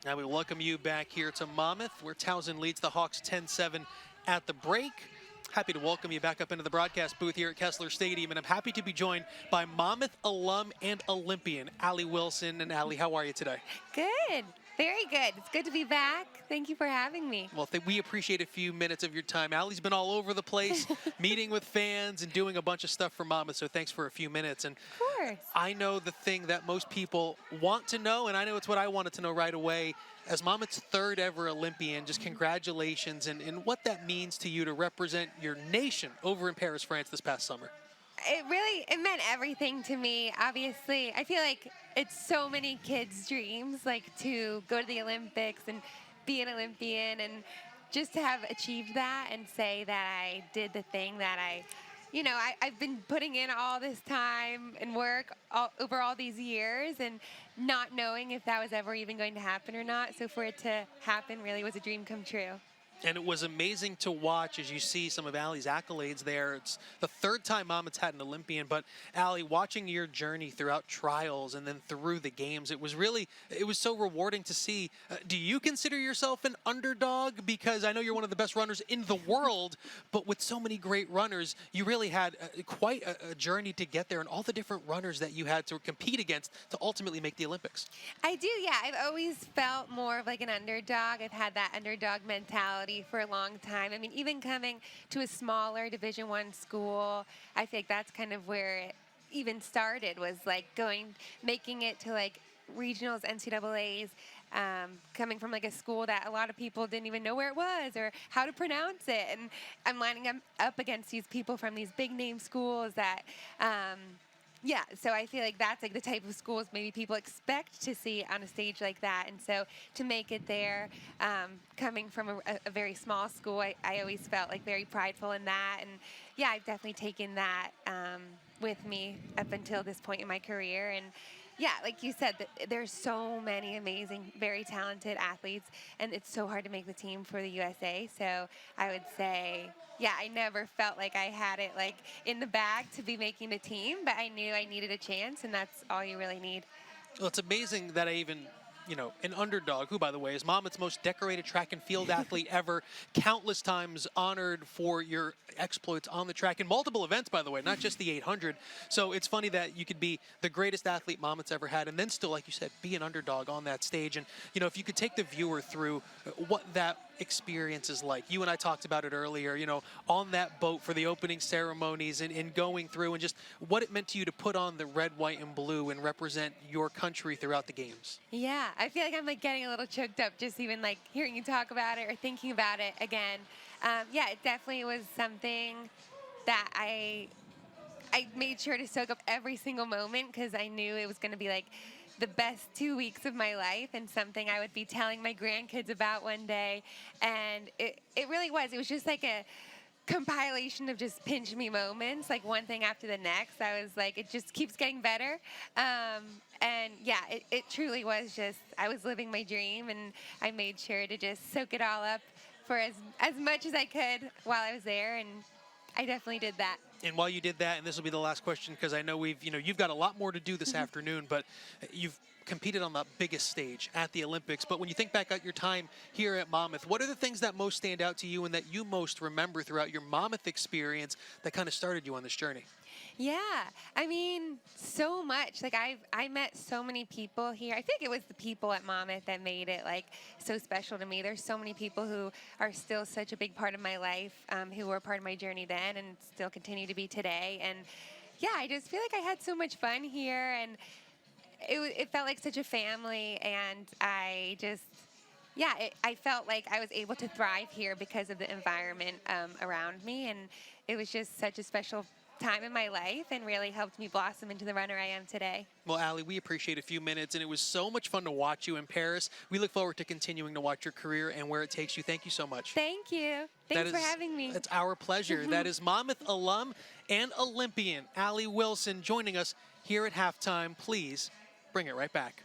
Now we welcome you back here to Monmouth, where Towson leads the Hawks 10-7 at the break. Happy to welcome you back up into the broadcast booth here at Kessler Stadium, and I'm happy to be joined by Monmouth alum and Olympian, Allie Wilson. And Allie, how are you today? Good. Very good. It's good to be back. Thank you for having me. Well, we appreciate a few minutes of your time. Allie's been all over the place, meeting with fans and doing a bunch of stuff for Monmouth, so thanks for a few minutes. And of course. I know the thing that most people want to know, and I know it's what I wanted to know right away. As Monmouth's third ever Olympian, just congratulations, and what that means to you to represent your nation over in Paris, France this past summer. It meant everything to me. Obviously, I feel like it's so many kids' dreams, like to go to the Olympics and be an Olympian, and just to have achieved that and say that I did the thing that I've been putting in all this time and work over all these years, and not knowing if that was ever even going to happen or not. So for it to happen really was a dream come true. And it was amazing to watch as you see some of Allie's accolades there. It's the third time Monmouth's had an Olympian, but Allie, watching your journey throughout trials and then through the games, it was so rewarding to see. Do you consider yourself an underdog? Because I know you're one of the best runners in the world, but with so many great runners, you really had quite a journey to get there, and all the different runners that you had to compete against to ultimately make the Olympics. I do, yeah. I've always felt more of like an underdog. I've had that underdog mentality for a long time. I mean, even coming to a smaller Division I school, I think that's kind of where it even started, was like making it to like regionals, NCAAs, coming from like a school that a lot of people didn't even know where it was or how to pronounce it. And I'm lining up against these people from these big name schools that, yeah, so I feel like that's like the type of schools maybe people expect to see on a stage like that. And so to make it there, coming from a very small school, I always felt like very prideful in that. And yeah, I've definitely taken that with me up until this point in my career. And yeah, like you said, there's so many amazing, very talented athletes, and it's so hard to make the team for the USA. So I would say, yeah, I never felt like I had it like in the bag to be making the team, but I knew I needed a chance, and that's all you really need. Well, it's amazing that I even, an underdog, who, by the way, is Monmouth's most decorated track and field athlete ever, countless times honored for your exploits on the track in multiple events, by the way, not just the 800. So it's funny that you could be the greatest athlete Monmouth's ever had and then still, like you said, be an underdog on that stage. And, if you could take the viewer through what that experience is like. You and I talked about it earlier, on that boat for the opening ceremonies and going through, and just what it meant to you to put on the red, white, and blue and represent your country throughout the games. Yeah, I feel like I'm like getting a little choked up just even like hearing you talk about it or thinking about it again. Yeah, it definitely was something that I made sure to soak up every single moment, because I knew it was going to be like the best 2 weeks of my life and something I would be telling my grandkids about one day. And it really was. It was just like a compilation of just pinch me moments, like one thing after the next. I was like, it just keeps getting better. And yeah, it truly was just, I was living my dream, and I made sure to just soak it all up for as much as I could while I was there, and I definitely did that. And while you did that, and this will be the last question, because I know you've got a lot more to do this afternoon, but you've competed on the biggest stage at the Olympics. But when you think back at your time here at Monmouth, what are the things that most stand out to you and that you most remember throughout your Monmouth experience that kind of started you on this journey? Yeah, I mean, so much. Like I met so many people here. I think it was the people at Monmouth that made it like so special to me. There's so many people who are still such a big part of my life, who were part of my journey then and still continue to be today. And yeah, I just feel like I had so much fun here, and it felt like such a family. And I just, yeah, I felt like I was able to thrive here because of the environment around me, and it was just such a special time in my life and really helped me blossom into the runner I am today. Well, Allie, we appreciate a few minutes, and it was so much fun to watch you in Paris. We look forward to continuing to watch your career and where it takes you. Thank you so much. Thank you. Thanks for having me. It's our pleasure. That is Monmouth alum and Olympian Allie Wilson joining us here at halftime. Please bring it right back.